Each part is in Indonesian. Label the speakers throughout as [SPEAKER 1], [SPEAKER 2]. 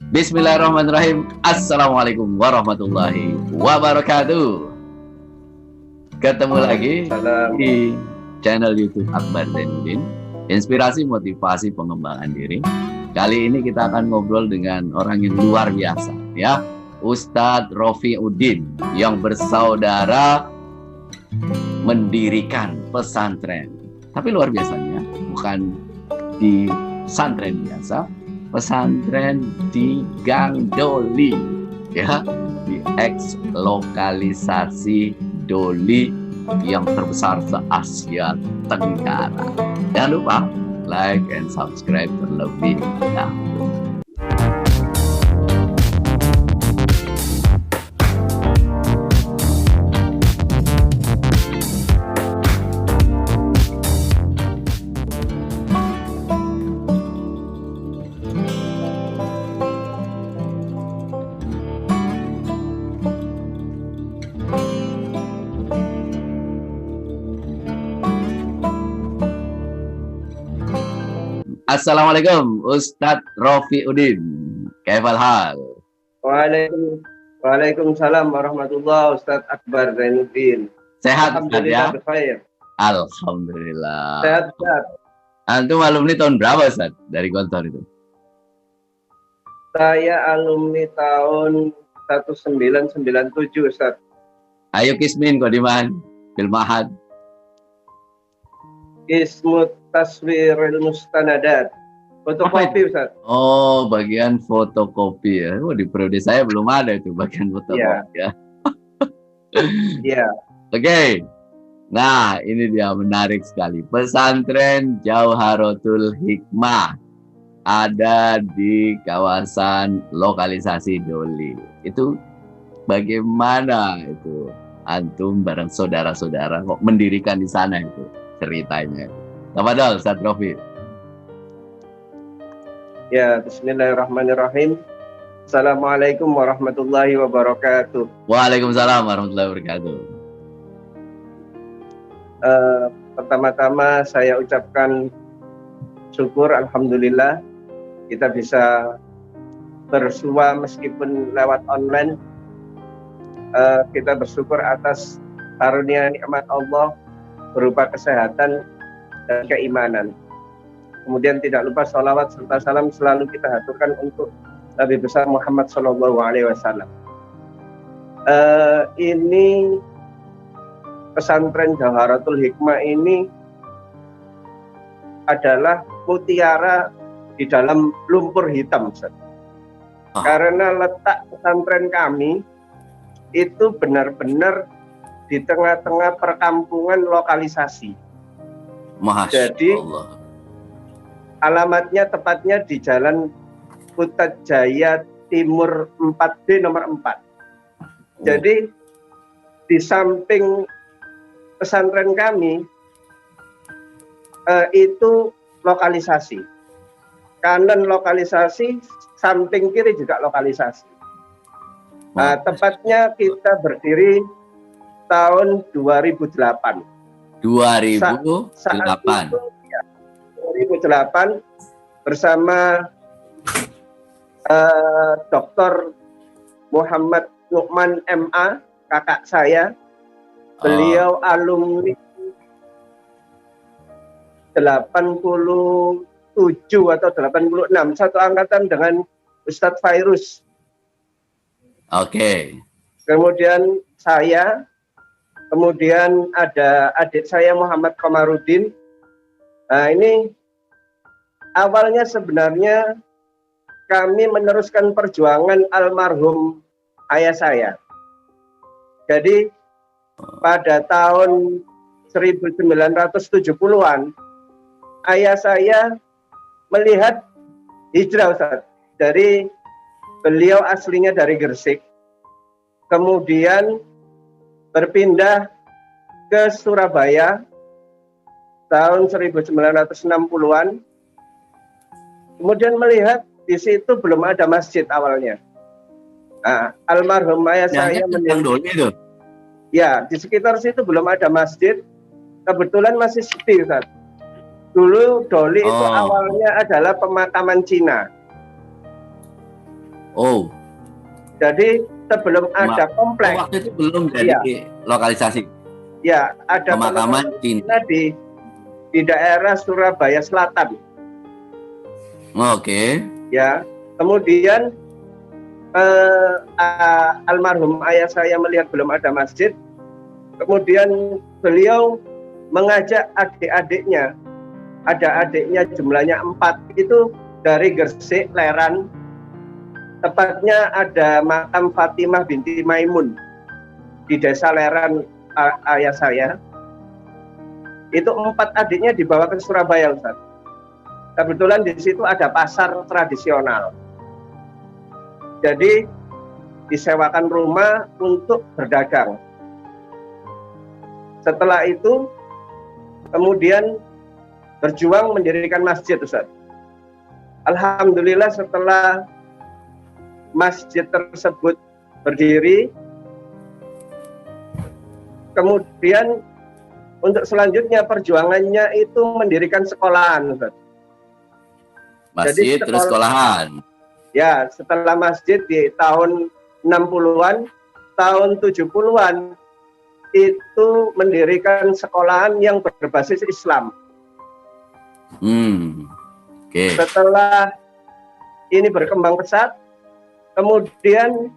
[SPEAKER 1] Bismillahirrahmanirrahim. Assalamualaikum warahmatullahi wabarakatuh. Ketemu lagi di channel YouTube Akbar Zainuddin, inspirasi motivasi pengembangan diri. Kali ini kita akan ngobrol dengan orang yang luar biasa, ya, Ustadz Rofiuddin, yang bersaudara mendirikan pesantren. Tapi luar biasanya bukan di pesantren biasa, pesantren di Gang Doli, ya, di ex lokalisasi Doli yang terbesar se-Asia Tenggara. Jangan lupa like and subscribe terlebih dahulu. Assalamualaikum Ustadz Rofiuddin. Kaifal hal?
[SPEAKER 2] Waalaikumsalam warahmatullahi Ustadz Akbar Zainuddin.
[SPEAKER 1] Sehat Ustadz ya?
[SPEAKER 2] Berkhair.
[SPEAKER 1] Alhamdulillah.
[SPEAKER 2] Sehat.
[SPEAKER 1] Antum alumni tahun berapa Ustadz dari Gontor itu?
[SPEAKER 2] Saya alumni tahun 1997 Ustadz.
[SPEAKER 1] Ayo kismin Kodiman Filmahad.
[SPEAKER 2] Ismut Taswiril Mustanadat. Fotokopi Ustaz.
[SPEAKER 1] Oh, bagian fotokopi ya. Oh, di periode saya belum ada itu bagian fotokopi ya.
[SPEAKER 2] Iya.
[SPEAKER 1] Oke. Nah, ini dia menarik sekali. Pesantren Jauharatul Hikmah ada di kawasan lokalisasi Doli. Itu bagaimana itu antum bareng saudara-saudara kok mendirikan di sana itu ceritanya? Tafadhol Ustadz Rofi.
[SPEAKER 2] Ya, bismillahirrahmanirrahim. Assalamualaikum warahmatullahi wabarakatuh.
[SPEAKER 1] Waalaikumsalam warahmatullahi wabarakatuh.
[SPEAKER 2] Pertama-tama saya ucapkan syukur, alhamdulillah kita bisa bersua meskipun lewat online. Kita bersyukur atas karunia nikmat Allah berupa kesehatan dan keimanan. Kemudian tidak lupa sholawat serta salam selalu kita haturkan untuk Nabi besar Muhammad SAW. Ini pesantren Jauharatul Hikmah ini adalah mutiara di dalam lumpur hitam, Ustaz. Karena letak pesantren kami itu benar-benar di tengah-tengah perkampungan lokalisasi. Jadi Allah. Alamatnya tepatnya di Jalan Putrajaya Timur 4B nomor 4. Jadi di samping pesantren kami itu lokalisasi. Kanan lokalisasi, samping kiri juga lokalisasi. Nah, tepatnya kita berdiri tahun 2008.
[SPEAKER 1] 2008.
[SPEAKER 2] Saat itu, ya, 2008 bersama Dr. Muhammad Nu'man MA, kakak saya. Beliau alumni 87 atau 86, satu angkatan dengan Ustadz Fairuz.
[SPEAKER 1] Oke.
[SPEAKER 2] Kemudian saya, kemudian ada adik saya Muhammad Komarudin. Nah, ini awalnya sebenarnya kami meneruskan perjuangan almarhum ayah saya. Jadi pada tahun 1970-an ayah saya melihat hijrah, Ustaz. Dari beliau aslinya dari Gresik, kemudian berpindah ke Surabaya tahun 1960-an. Kemudian melihat di situ belum ada masjid awalnya. Nah, almarhum ayah saya
[SPEAKER 1] itu.
[SPEAKER 2] Ya, di sekitar situ belum ada masjid. Kebetulan masih sepi, Ustaz. Dulu Doli itu awalnya adalah pemakaman Cina.
[SPEAKER 1] Oh,
[SPEAKER 2] Jadi sebelum ada kompleks.
[SPEAKER 1] waktu itu belum jadi lokalisasi.
[SPEAKER 2] Ya, ada
[SPEAKER 1] pemakaman
[SPEAKER 2] Cina di daerah Surabaya Selatan.
[SPEAKER 1] Oke.
[SPEAKER 2] Ya, kemudian almarhum ayah saya melihat belum ada masjid, kemudian beliau mengajak adik-adiknya, ada adiknya jumlahnya 4, itu dari Gresik, Leran, tepatnya ada makam Fatimah binti Maimun di desa Leran ayah saya. Itu 4 adiknya dibawa ke Surabaya, Ustaz. Kebetulan di situ ada pasar tradisional. Jadi disewakan rumah untuk berdagang. Setelah itu kemudian berjuang mendirikan masjid, Ustaz. Alhamdulillah setelah masjid tersebut berdiri, kemudian untuk selanjutnya perjuangannya itu mendirikan sekolahan, Ustaz.
[SPEAKER 1] Masjid terus sekolahan.
[SPEAKER 2] Ya, setelah masjid di tahun 60-an, tahun 70-an itu mendirikan sekolahan yang berbasis Islam.
[SPEAKER 1] Okay.
[SPEAKER 2] Setelah ini berkembang pesat, kemudian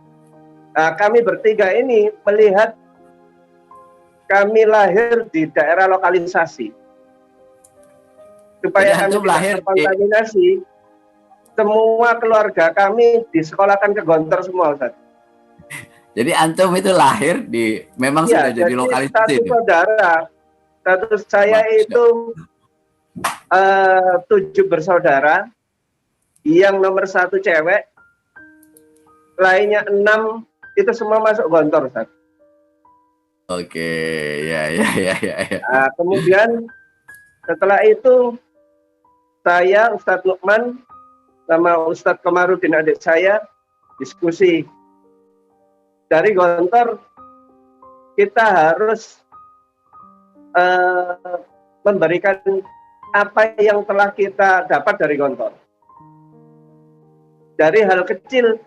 [SPEAKER 2] kami bertiga ini melihat kami lahir di daerah lokalisasi. Supaya kami tidak terkontaminasi, semua keluarga kami disekolahkan ke Gontor semua, Ustaz.
[SPEAKER 1] Jadi antum itu lahir memang sudah jadi lokalisasi.
[SPEAKER 2] Satu saudara, status saya itu 7 bersaudara, yang nomor 1 cewek, lainnya 6 itu semua masuk Gontor, Ustaz.
[SPEAKER 1] Oke, ya.
[SPEAKER 2] Kemudian setelah itu saya, Ustadz Lukman, sama Ustadz Komarudin adik saya diskusi. Dari Gontor kita harus memberikan apa yang telah kita dapat dari Gontor. Dari hal kecil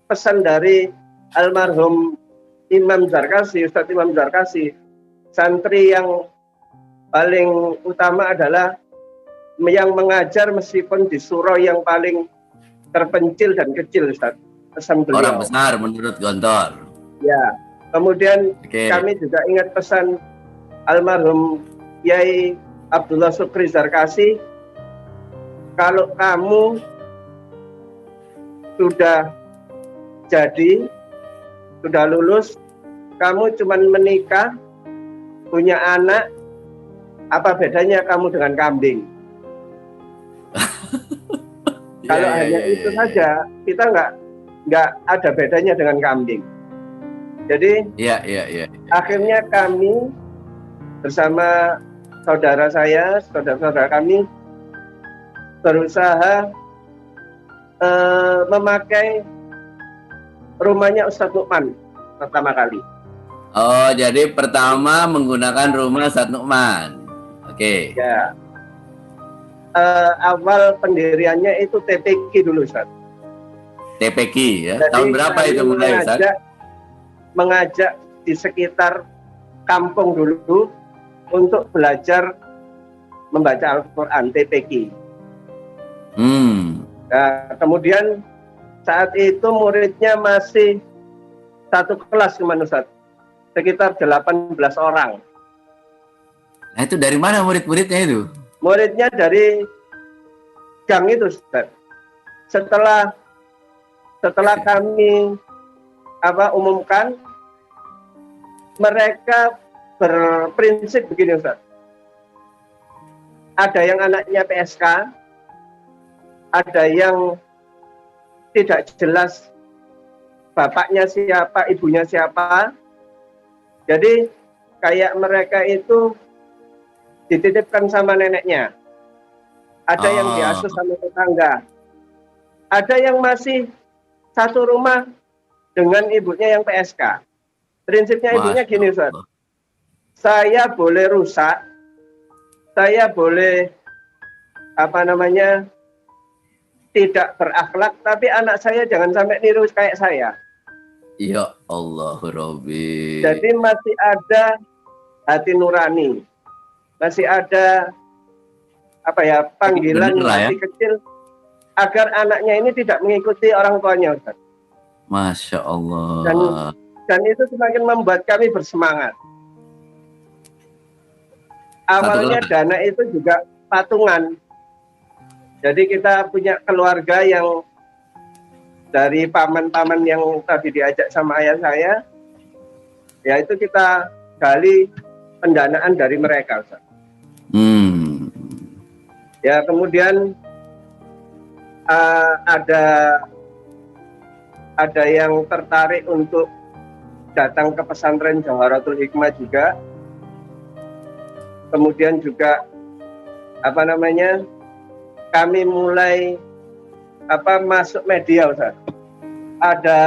[SPEAKER 2] pesan dari almarhum Imam Zarkasi, Ustadz Imam Zarkasi, santri yang paling utama adalah yang mengajar meskipun di surau yang paling terpencil dan kecil, Ustaz. Pesan beliau.
[SPEAKER 1] Orang besar menurut Gontor.
[SPEAKER 2] Ya. Kemudian kami juga ingat pesan almarhum Kiai Abdullah Syukri Zarkasi, kalau kamu sudah jadi, sudah lulus, kamu cuma menikah, punya anak, apa bedanya kamu dengan kambing? Kalau hanya itu saja, kita nggak ada bedanya dengan kambing. Jadi akhirnya kami bersama saudara-saudara kami berusaha memakai rumahnya Ustadz Lukman pertama kali.
[SPEAKER 1] Oh, jadi pertama menggunakan rumah Ustadz Lukman. Oke.
[SPEAKER 2] Ya. Awal pendiriannya itu TPQ dulu, Ustadz.
[SPEAKER 1] TPQ ya.
[SPEAKER 2] Jadi
[SPEAKER 1] tahun berapa itu mulai, Ustadz?
[SPEAKER 2] Mengajak di sekitar kampung dulu untuk belajar membaca Al-Quran, TPQ. Nah, kemudian saat itu muridnya masih satu kelas, Ustadz. Sekitar 18 orang.
[SPEAKER 1] Nah, itu dari mana murid-muridnya itu?
[SPEAKER 2] Muridnya dari gang itu, Ustaz. Setelah kami umumkan, mereka berprinsip begini, Ustaz. Ada yang anaknya PSK, ada yang tidak jelas bapaknya siapa, ibunya siapa. Jadi kayak mereka itu dititipkan sama neneknya. Ada yang diasuh sama tetangga. Ada yang masih satu rumah dengan ibunya yang PSK. Prinsipnya ibunya gini, Ustaz. Saya boleh rusak, saya boleh tidak berakhlak, tapi anak saya jangan sampai niru kayak saya.
[SPEAKER 1] Ya Allah Robbi.
[SPEAKER 2] Jadi masih ada hati nurani, masih ada apa ya, panggilan hati kecil agar anaknya ini tidak mengikuti orang tuanya, Ustaz.
[SPEAKER 1] Masya Allah.
[SPEAKER 2] Dan itu semakin membuat kami bersemangat. Awalnya dana itu juga patungan. Jadi kita punya keluarga yang dari paman-paman yang tadi diajak sama ayah saya, ya itu kita gali pendanaan dari mereka, Ustaz. Ya kemudian ada yang tertarik untuk datang ke pesantren Jawharatul Hikmah juga. Kemudian juga kami mulai masuk media, Ustaz. Ada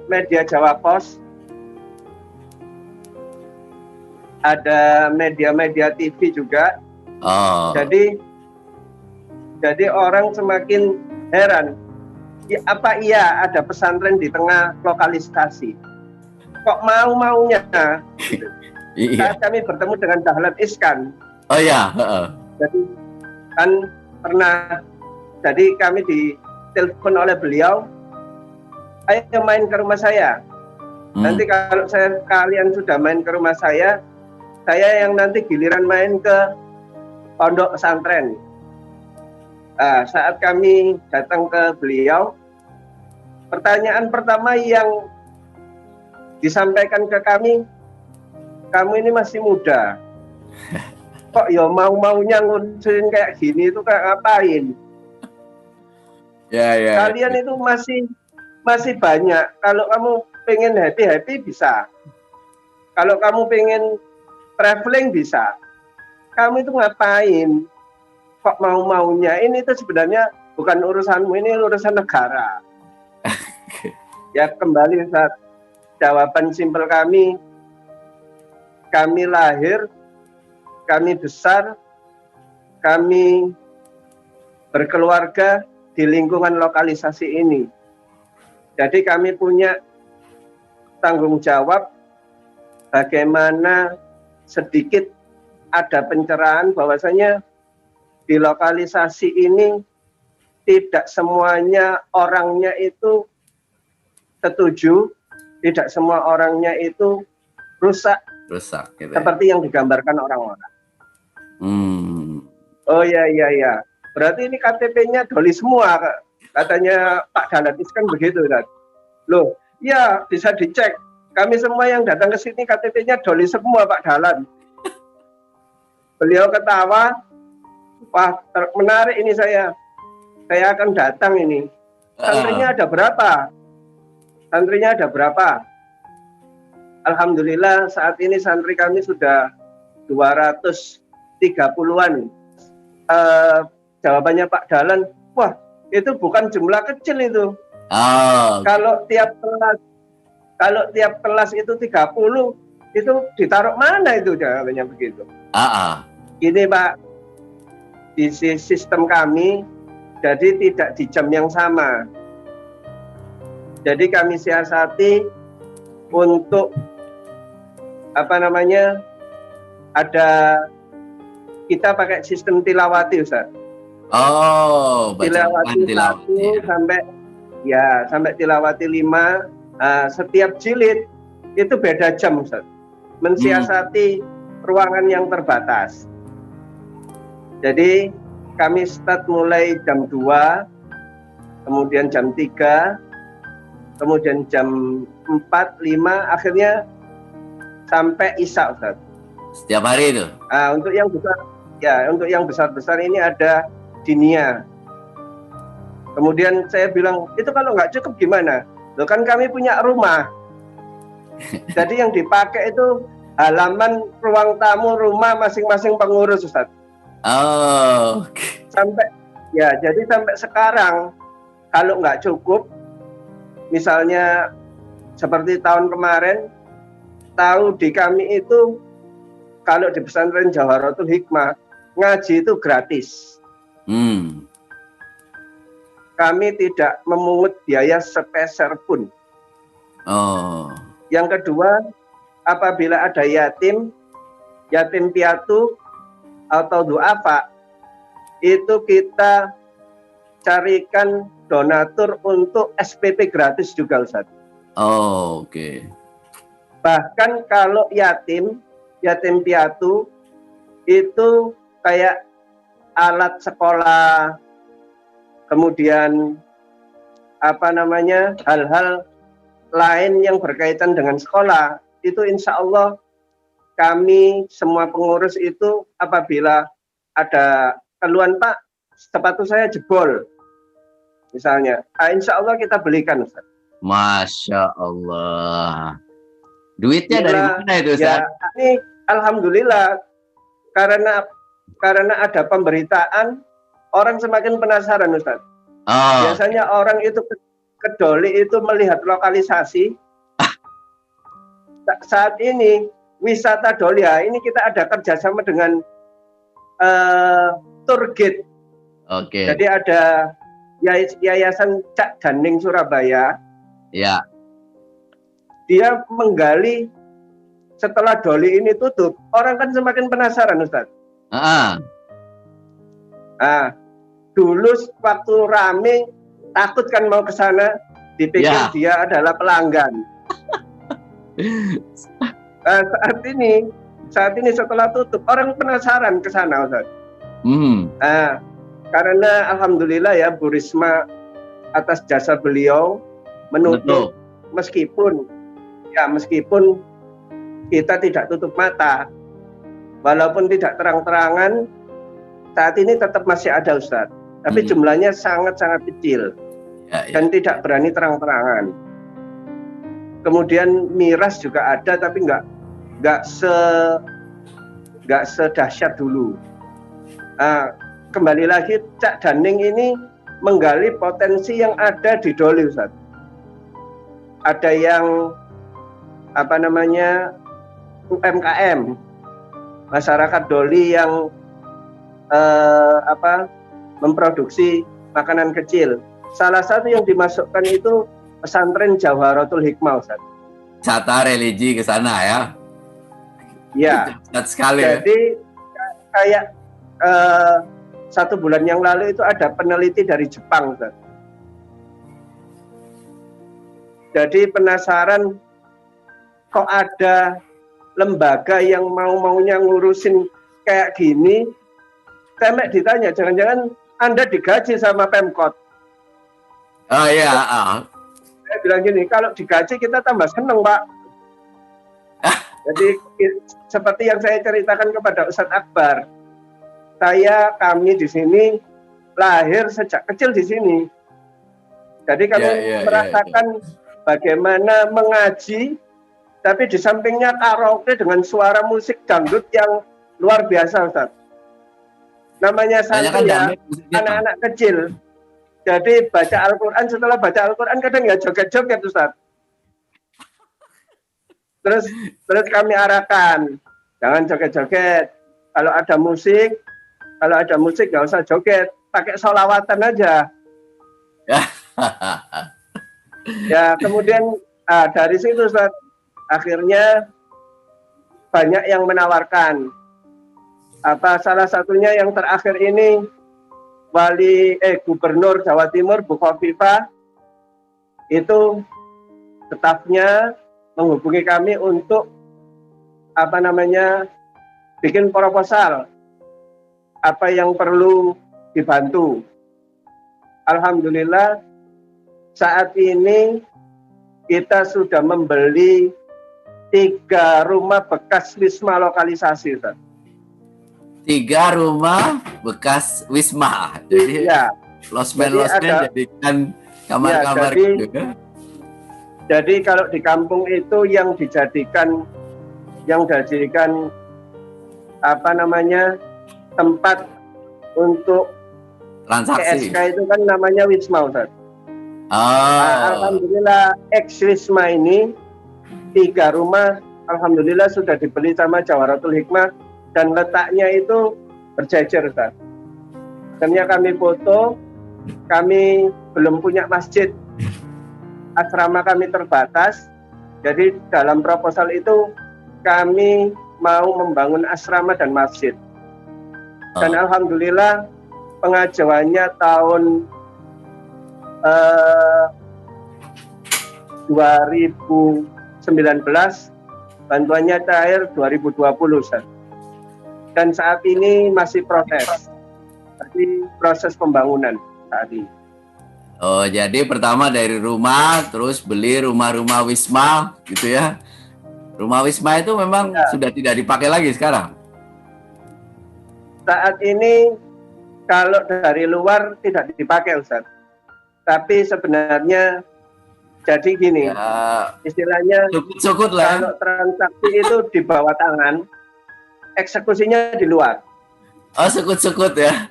[SPEAKER 2] media Jawa Pos, ada media-media TV juga. Jadi orang semakin heran, apa iya ada pesantren di tengah lokalisasi? Kok mau-maunya? Saat kami bertemu dengan Dahlan Iskan.
[SPEAKER 1] Oh ya.
[SPEAKER 2] Jadi kan pernah, jadi kami ditelepon oleh beliau, ayo main ke rumah saya. Nanti kalau kalian sudah main ke rumah saya yang nanti giliran main ke pondok pesantren. Saat kami datang ke beliau, pertanyaan pertama yang disampaikan ke kami, kamu ini masih muda, kok ya mau-maunya ngurusin kayak gini itu kayak ngapain? Kalian itu masih banyak. Kalau kamu pengen happy bisa. Kalau kamu pengen traveling bisa. Kamu itu ngapain? Kok mau-maunya? Ini itu sebenarnya bukan urusanmu, ini urusan negara. Ya kembali saat jawaban simpel kami lahir, kami besar, kami berkeluarga di lingkungan lokalisasi ini. Jadi kami punya tanggung jawab bagaimana sedikit ada pencerahan bahwasanya di lokalisasi ini tidak semuanya orangnya itu setuju, tidak semua orangnya itu rusak gitu seperti yang digambarkan orang-orang. Oh ya. Berarti ini KTP-nya doli semua, katanya Pak Dahlan Iskan begitu, kan? Loh, ya bisa dicek. Kami semua yang datang ke sini KTP-nya doli semua, Pak Dahlan. Beliau ketawa, wah menarik ini saya akan datang ini. Santrinya ada berapa? Alhamdulillah saat ini santri kami sudah 230-an. Jawabannya Pak Dahlan, wah itu bukan jumlah kecil itu. Kalau tiap kelas itu 30, itu ditaruh mana itu, jawabannya begitu. Ini Pak, di sistem kami, jadi tidak di jam yang sama. Jadi kami siasati untuk ada kita pakai sistem tilawati, Ustaz. Tilawati 1 sampai tilawati 5. Setiap jilid itu beda jam, Ustaz. Mensiasati ruangan yang terbatas. Jadi kami start mulai jam 2, kemudian jam 3, kemudian jam 4, 5, akhirnya sampai Isya, Ustaz.
[SPEAKER 1] Setiap hari itu?
[SPEAKER 2] Untuk yang besar, ya, untuk yang besar-besar ini ada dinia. Kemudian saya bilang, itu kalau nggak cukup gimana? Loh kan kami punya rumah. Jadi yang dipakai itu halaman ruang tamu rumah masing-masing pengurus, Ustaz. Jadi sampai sekarang kalau nggak cukup, misalnya seperti tahun kemarin, tahu di kami itu kalau di pesantren Jawharatul Hikmah ngaji itu gratis. kami tidak memungut biaya sepeser pun.
[SPEAKER 1] Oh.
[SPEAKER 2] Yang kedua, apabila ada yatim piatu atau duafa, itu kita carikan donatur untuk SPP gratis juga, Ustaz.
[SPEAKER 1] Oh, oke.
[SPEAKER 2] Bahkan kalau yatim piatu itu kayak alat sekolah, kemudian hal-hal lain yang berkaitan dengan sekolah, itu insya Allah kami semua pengurus itu apabila ada keluhan, Pak, sepatu saya jebol misalnya, insya Allah kita belikan, Ustaz.
[SPEAKER 1] Masya Allah. Duitnya dari mana itu, Ustaz?
[SPEAKER 2] Ya, ini alhamdulillah karena ada pemberitaan, orang semakin penasaran, Ustaz.
[SPEAKER 1] Oh.
[SPEAKER 2] Biasanya orang itu ke Doli itu melihat lokalisasi. Saat ini wisata Doli, ya, ini kita ada kerjasama dengan tour guide.
[SPEAKER 1] Oke.
[SPEAKER 2] Jadi ada Yayasan Cak Daning Surabaya.
[SPEAKER 1] Ya.
[SPEAKER 2] Dia menggali setelah Doli ini tutup, orang kan semakin penasaran, Ustaz. Dulu waktu rame takut kan mau ke sana, dipikir dia adalah pelanggan. Saat ini setelah tutup, orang penasaran ke sana, Ustaz. Karena alhamdulillah ya, Bu Risma atas jasa beliau menutup, meskipun kita tidak tutup mata, walaupun tidak terang-terangan, saat ini tetap masih ada, Ustaz. Tapi jumlahnya sangat-sangat kecil dan tidak berani terang-terangan. Kemudian miras juga ada, tapi nggak sedahsyat dulu. Kembali lagi, Cak Daning ini menggali potensi yang ada di Doli, Ustaz. Ada yang UMKM, masyarakat Doli yang memproduksi makanan kecil. Salah satu yang dimasukkan itu pesantren Jawharatul Hikmah, Ustaz.
[SPEAKER 1] Wisata religi ke sana ya?
[SPEAKER 2] Ya.
[SPEAKER 1] Sekali.
[SPEAKER 2] Jadi kayak 1 bulan yang lalu itu ada peneliti dari Jepang, Ustaz. Jadi penasaran, kok ada lembaga yang mau-maunya ngurusin kayak gini. Saya ditanya, jangan-jangan Anda digaji sama Pemkot?
[SPEAKER 1] Oh iya.
[SPEAKER 2] Saya bilang gini, kalau digaji kita tambah seneng, Pak. Jadi seperti yang saya ceritakan kepada Ustadz Akbar, kami di sini lahir sejak kecil di sini. Jadi kami merasakan bagaimana mengaji, tapi di sampingnya karaoke dengan suara musik dangdut yang luar biasa, Ustadz. Namanya santri ya, anak-anak kecil. Jadi baca Al-Quran, setelah baca Al-Quran kadang ya joget-joget, Ustaz. Terus kami arahkan, jangan joget-joget. Kalau ada musik nggak usah joget, pakai sholawatan aja. Ya, kemudian dari situ, Ustaz, akhirnya banyak yang menawarkan. Salah satunya yang terakhir ini Gubernur Jawa Timur Bu Khofifah itu stafnya menghubungi kami untuk bikin proposal apa yang perlu dibantu. Alhamdulillah saat ini kita sudah membeli 3 rumah bekas wisma lokalisasi, Ustaz.
[SPEAKER 1] 3 rumah bekas wisma. Jadi losmen-losmen jadikan kamar-kamar gitu.
[SPEAKER 2] Jadi kalau di kampung itu yang dijadikan tempat untuk
[SPEAKER 1] transaksi.
[SPEAKER 2] PSK itu kan namanya wisma, Ustaz. Alhamdulillah ex-wisma ini 3 rumah alhamdulillah sudah dibeli sama Jawharatul Hikmah. Dan letaknya itu berjejer, Ustaz. Akhirnya kami foto, kami belum punya masjid, asrama kami terbatas. Jadi dalam proposal itu kami mau membangun asrama dan masjid. Dan alhamdulillah pengajuannya tahun 2019, bantuannya cair 2020, Ustaz. Dan saat ini masih proses. Jadi proses pembangunan saat ini.
[SPEAKER 1] Oh, jadi pertama dari rumah, terus beli rumah-rumah Wisma, gitu ya. Rumah Wisma itu memang sudah tidak dipakai lagi sekarang?
[SPEAKER 2] Saat ini kalau dari luar tidak dipakai, Ustaz. Tapi sebenarnya jadi gini, istilahnya
[SPEAKER 1] sukut-sukut lah.
[SPEAKER 2] Kalau transaksi itu di bawah tangan, eksekusinya di luar.
[SPEAKER 1] Oh, sukut-sukut ya?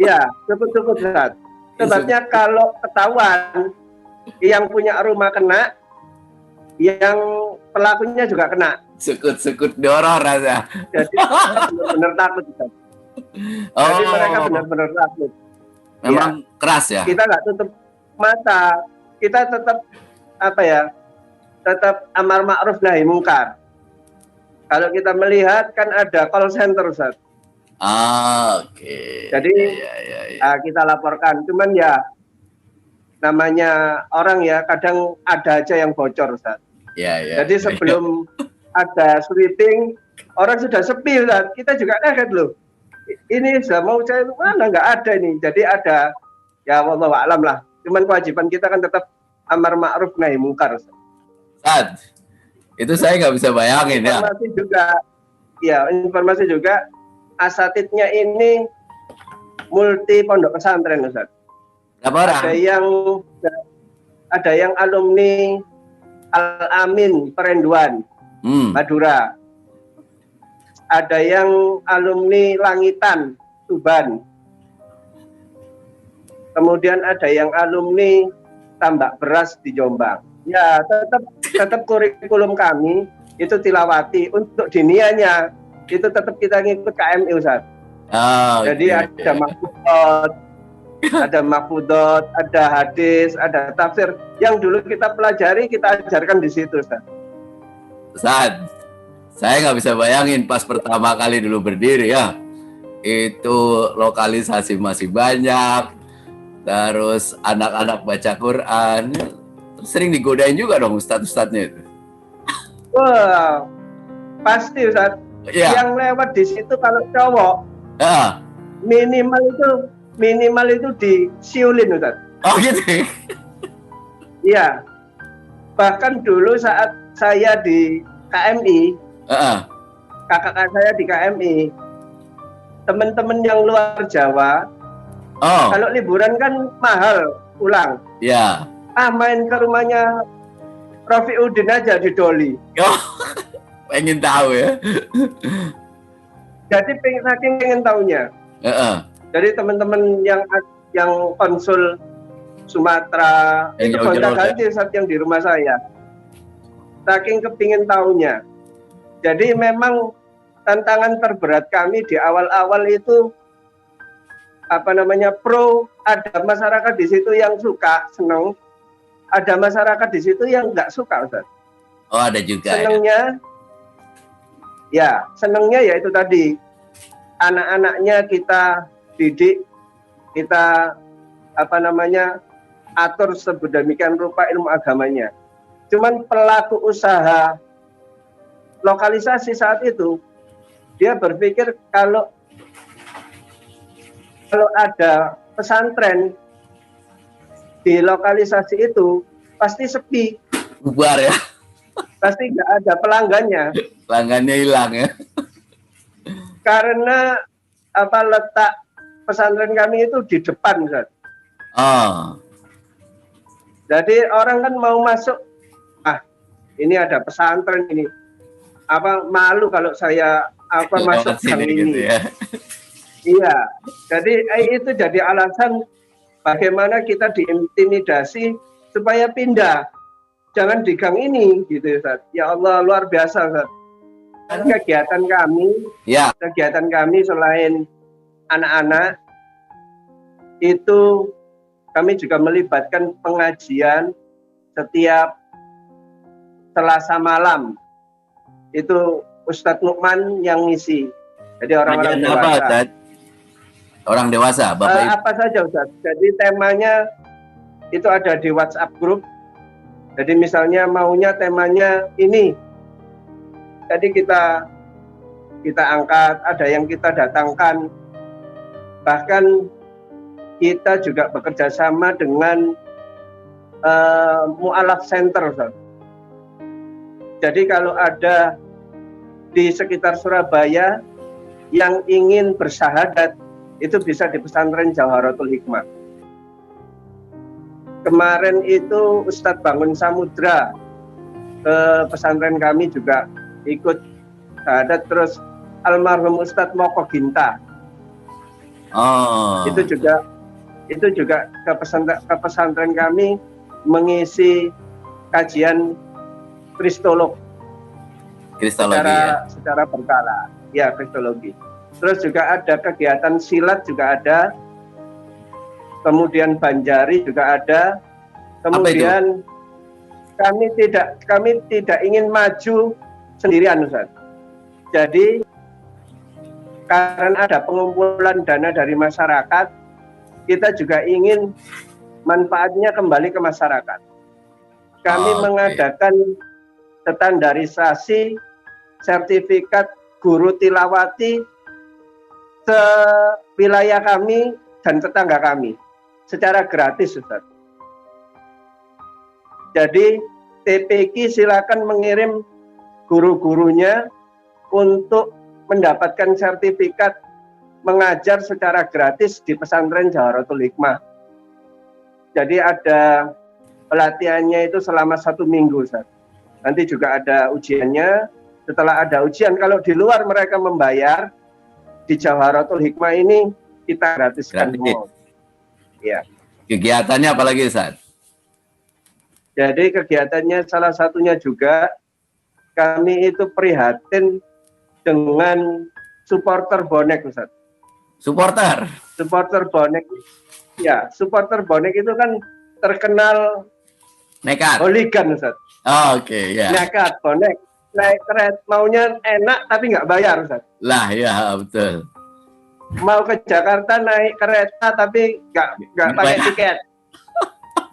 [SPEAKER 2] Iya, sukut-sukut, Ustaz. Sebabnya kalau ketahuan yang punya rumah kena, yang pelakunya juga kena.
[SPEAKER 1] Sukut-sukut dorong rasa.
[SPEAKER 2] Jadi benar-benar takut. Jadi mereka benar-benar takut.
[SPEAKER 1] Memang keras ya?
[SPEAKER 2] Kita nggak tutup mata. Kita tetap tetap amar ma'ruf nahi mungkar. Kalau kita melihat kan ada call center, Ustaz.
[SPEAKER 1] Oke.
[SPEAKER 2] Jadi kita laporkan. Cuman ya namanya orang ya kadang ada aja yang bocor, Ustaz. Jadi sebelum ada sweeping, orang sudah sepi, Ustaz. Kita juga kaget loh. Ini sudah mau saya mana nggak ada ini. Jadi ada ya wallahu a'lam lah. Cuman kewajiban kita kan tetap amar ma'ruf nahi mungkar,
[SPEAKER 1] Ustaz. Itu saya nggak bisa bayangin
[SPEAKER 2] informasi juga asatidnya ini multi pondok pesantren, Ustaz.
[SPEAKER 1] Berapa orang?
[SPEAKER 2] Ada yang alumni Al-Amin Perenduan, Madura. Ada yang alumni Langitan, Tuban. Kemudian ada yang alumni Tambak Beras di Jombang. Ya, tetap kurikulum kami itu tilawati. Untuk dinianya itu tetap kita ngikut KMI, Ustaz. Jadi ada mahfudot, ada hadis, ada tafsir yang dulu kita pelajari, kita ajarkan di situ, Ustaz.
[SPEAKER 1] Ustaz, saya nggak bisa bayangin pas pertama kali dulu berdiri ya, itu lokalisasi masih banyak, terus anak-anak baca Quran, sering digodain juga dong ustadz-ustadznya itu.
[SPEAKER 2] Wah, pasti, Ustaz. Yang lewat di situ kalau cowok, minimal itu disiulin, Ustaz.
[SPEAKER 1] Oh gitu?
[SPEAKER 2] Iya. Bahkan dulu saat saya di KMI, kakak saya di KMI, teman-teman yang luar Jawa, kalau liburan kan mahal pulang.
[SPEAKER 1] Iya.
[SPEAKER 2] Main ke rumahnya Rafiuddin aja di Doli.
[SPEAKER 1] Pengen tahu ya.
[SPEAKER 2] Jadi saking pengen tahunya. Jadi teman-teman yang konsul Sumatera itu gonta-ganti saat yang di rumah saya. Saking kepingin tahunya. Jadi memang tantangan terberat kami di awal-awal itu pro, ada masyarakat di situ yang suka, seneng, ada masyarakat di situ yang nggak suka, Ustaz.
[SPEAKER 1] Oh, ada juga.
[SPEAKER 2] Senengnya ya itu tadi, anak-anaknya kita didik, kita atur sedemikian rupa ilmu agamanya. Cuman pelaku usaha lokalisasi saat itu dia berpikir kalau ada pesantren di lokalisasi itu pasti sepi,
[SPEAKER 1] bubar ya,
[SPEAKER 2] pasti nggak ada pelanggannya.
[SPEAKER 1] Pelanggannya hilang ya.
[SPEAKER 2] Karena letak pesantren kami itu di depan, Ustaz. Jadi orang kan mau masuk, ini ada pesantren ini, malu kalau saya masuk gang ini. Gitu ya. Iya, jadi itu jadi alasan bagaimana kita diintimidasi supaya pindah, jangan di gang ini, gitu, Ustaz. Ya Allah, luar biasa, Ustaz. Kegiatan kami selain anak-anak itu kami juga melibatkan pengajian setiap Selasa malam. Itu Ustadz Nukman yang ngisi. Jadi orang-orang dewasa.
[SPEAKER 1] Apa, Ustaz? Orang dewasa, Bapak Ibu.
[SPEAKER 2] Apa saja, Ustadz. Jadi temanya itu ada di WhatsApp group. Jadi misalnya maunya temanya ini. Jadi kita angkat, ada yang kita datangkan. Bahkan kita juga bekerja sama dengan Mu'alaf Center, Ustadz. Jadi kalau ada di sekitar Surabaya yang ingin bersyahadat, itu bisa di pesantren Jawharatul Hikmah. Kemarin itu Ustadz Bangun Samudra ke pesantren kami juga ikut syahadat, terus almarhum Ustadz Moko Ginta.
[SPEAKER 1] Oh.
[SPEAKER 2] Itu juga ke pesantren kami mengisi kajian Kristologi secara berkala, ya Kristologi. Terus juga ada kegiatan silat juga ada, kemudian Banjari juga ada, kemudian kami tidak ingin maju sendirian, Ustaz. Jadi karena ada pengumpulan dana dari masyarakat, kita juga ingin manfaatnya kembali ke masyarakat. Kami mengadakan standarisasi sertifikat guru tilawati se-wilayah kami dan tetangga kami secara gratis, Ustaz. Jadi TPQ silakan mengirim guru-gurunya untuk mendapatkan sertifikat mengajar secara gratis di pesantren Jawharatul Hikmah. Jadi ada pelatihannya itu selama 1 minggu, Ustaz. Nanti juga ada ujiannya. Setelah ada ujian, kalau di luar mereka membayar, di Jawharatul Hikmah ini kita gratiskan semua. Ya.
[SPEAKER 1] Kegiatannya apa lagi, Ustaz?
[SPEAKER 2] Jadi kegiatannya salah satunya juga kami itu prihatin dengan supporter bonek, Ustaz.
[SPEAKER 1] Supporter
[SPEAKER 2] bonek. Ya, supporter bonek itu kan terkenal
[SPEAKER 1] nekat.
[SPEAKER 2] Hooligan, Ustaz.
[SPEAKER 1] Oke, ya.
[SPEAKER 2] Nekat, bonek. Naik kereta maunya enak tapi nggak bayar, Ustaz.
[SPEAKER 1] Lah, ya betul.
[SPEAKER 2] Mau ke Jakarta naik kereta tapi nggak pakai tiket.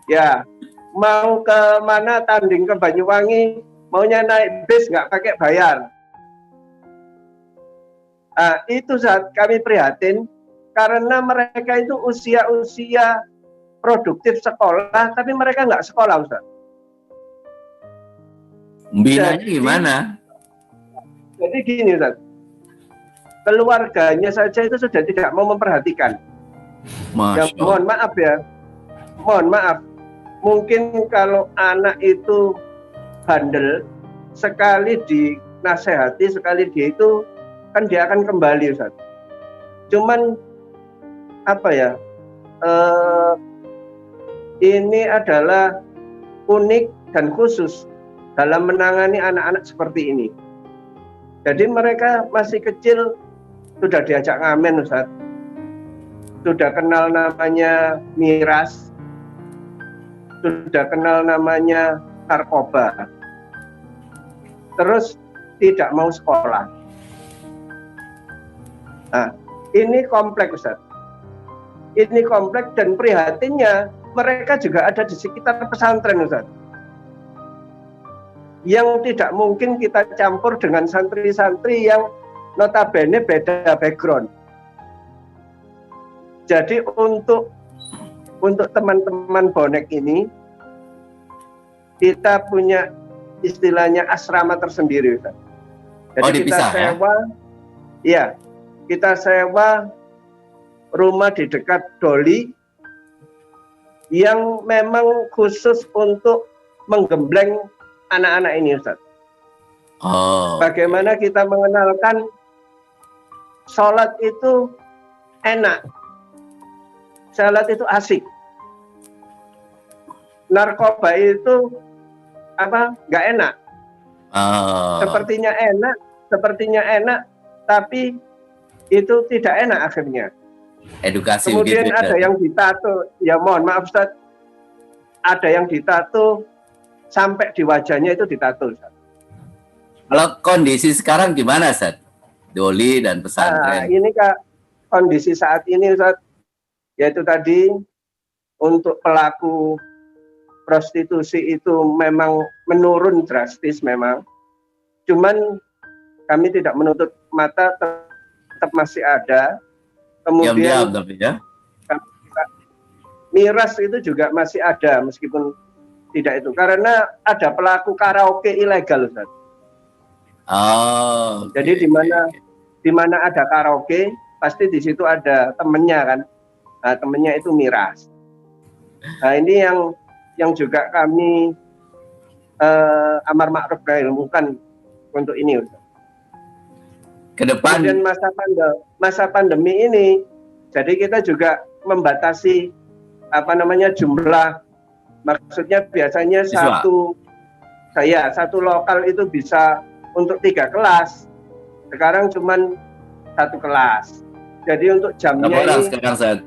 [SPEAKER 2] Ya, mau ke mana tanding ke Banyuwangi, maunya naik bis nggak pakai bayar. Nah, itu saat kami prihatin karena mereka itu usia produktif sekolah, tapi mereka nggak sekolah, Ustaz.
[SPEAKER 1] Binanya gimana?
[SPEAKER 2] Jadi gini, Ustaz. Keluarganya saja itu sudah tidak mau memperhatikan. Ya, mohon maaf ya. Mohon maaf. Mungkin kalau anak itu bandel, sekali dinasehati, sekali dia itu, kan dia akan kembali, Ustaz. Cuman, apa ya, ini adalah unik dan khusus dalam menangani anak-anak seperti ini. Jadi mereka masih kecil, sudah diajak ngamen, Ustaz. Sudah kenal namanya miras, sudah kenal namanya narkoba. Terus tidak mau sekolah. Nah, ini kompleks, Ustaz. Ini kompleks dan prihatinnya mereka juga ada di sekitar pesantren, Ustaz. Yang tidak mungkin kita campur dengan santri-santri yang notabene beda background. Jadi untuk teman-teman bonek ini, kita punya istilahnya asrama tersendiri, Ustaz. Jadi kita sewa, ya, kita sewa rumah di dekat Doli yang memang khusus untuk menggembleng anak-anak ini, Ustaz. Bagaimana kita mengenalkan sholat itu enak, sholat itu asik, narkoba itu nggak enak. Sepertinya enak, tapi itu tidak enak akhirnya.
[SPEAKER 1] edukasi
[SPEAKER 2] Kemudian
[SPEAKER 1] begitu,
[SPEAKER 2] ada yang ditato, ya mohon maaf Ustaz, ada yang ditato sampai di wajahnya itu ditato Ustaz.
[SPEAKER 1] Kalau kondisi sekarang gimana, Ustaz? Doli dan pesantren.
[SPEAKER 2] Ini Kak, kondisi saat ini Ustaz, yaitu tadi untuk pelaku prostitusi itu memang menurun drastis memang. Cuman kami tidak menutup mata, tetap masih ada. Kemudian
[SPEAKER 1] diam-diam tapi ya.
[SPEAKER 2] Miras itu juga masih ada meskipun tidak itu. Karena ada pelaku karaoke ilegal Ustaz.
[SPEAKER 1] Oh.
[SPEAKER 2] Jadi di mana ada karaoke, pasti di situ ada temennya kan. Nah, temennya itu miras. Nah, ini yang juga kami amar ma'ruf nahi munkar untuk ini Ustaz.
[SPEAKER 1] Ke depan.
[SPEAKER 2] Kemudian masa pandemi ini, jadi kita juga membatasi jumlah. Maksudnya biasanya satu lokal itu bisa untuk 3 kelas. Sekarang cuman 1 kelas. Jadi untuk jamnya ini
[SPEAKER 1] sekarang, Ustaz?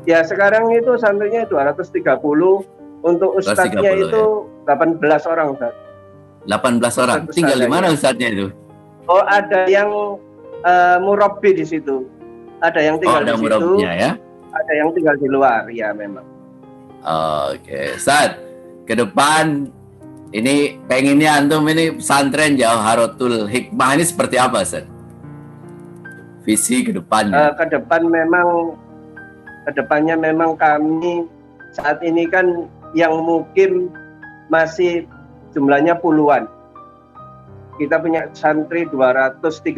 [SPEAKER 2] Ya sekarang itu santrinya 230, untuk ustadznya itu ya? 18 orang Ustaz.
[SPEAKER 1] 18 orang. Tinggal di mana ustadznya itu?
[SPEAKER 2] Oh, ada yang murabbi di situ. Ada yang tinggal di situ.
[SPEAKER 1] Ya?
[SPEAKER 2] Ada yang tinggal di luar, ya memang.
[SPEAKER 1] Oke, Ustaz. Ke depan ini pengennya antum ini pesantren Jawharatul Hikmah ini seperti apa, Ustaz? Visi ke depannya. Kedepannya memang kami saat ini kan yang mukim masih jumlahnya puluhan. Kita punya santri 230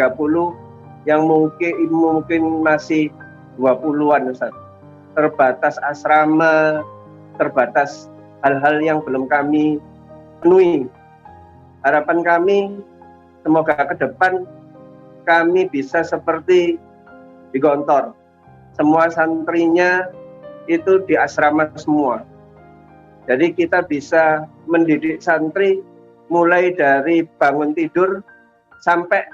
[SPEAKER 1] yang mungkin masih 20-an Ustaz. Terbatas asrama, terbatas hal-hal yang belum kami penuhi. Harapan kami semoga ke depan kami bisa seperti di Gontor. Semua santrinya itu di asrama semua. Jadi kita bisa mendidik santri mulai dari bangun tidur sampai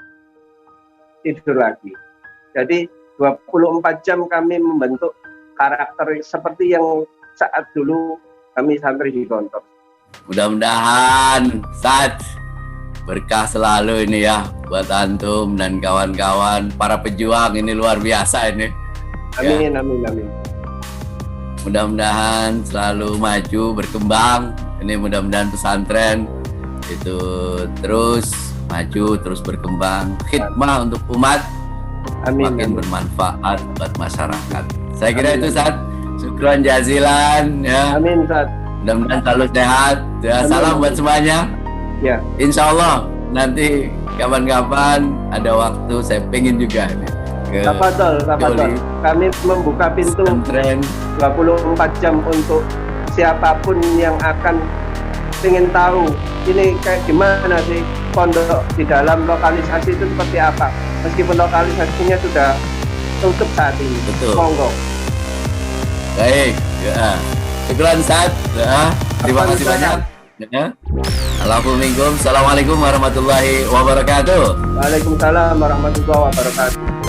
[SPEAKER 1] tidur lagi. Jadi 24 jam kami membentuk karakter seperti yang saat dulu kami santri di Gontor. Mudah-mudahan Ustaz berkah selalu ini ya buat antum dan kawan-kawan para pejuang ini luar biasa ini.
[SPEAKER 2] Amin, ya. Amin.
[SPEAKER 1] Mudah-mudahan selalu maju, berkembang. Ini mudah-mudahan pesantren itu terus maju, terus berkembang, khidmah untuk umat, makin bermanfaat buat masyarakat. Saya kira itu Ustaz. Syukran jazilan ya.
[SPEAKER 2] Amin Ustaz.
[SPEAKER 1] Mudah-mudahan selalu sehat. Ya, salam buat semuanya.
[SPEAKER 2] Ya.
[SPEAKER 1] Insya Allah nanti kapan-kapan ada waktu saya pengen juga nih.
[SPEAKER 2] Tafadhol. Kami membuka pintu 24 jam untuk siapapun yang akan ingin tahu ini kayak gimana sih pondok di dalam lokalisasi itu seperti apa. Meskipun lokalisasinya sudah tutup saat ini.
[SPEAKER 1] Betul.
[SPEAKER 2] Monggo.
[SPEAKER 1] Baik, ya. Syukran Ustaz. Ya. Terima kasih banyak. Ya. Assalamualaikum warahmatullahi wabarakatuh.
[SPEAKER 2] Waalaikumsalam warahmatullahi wabarakatuh.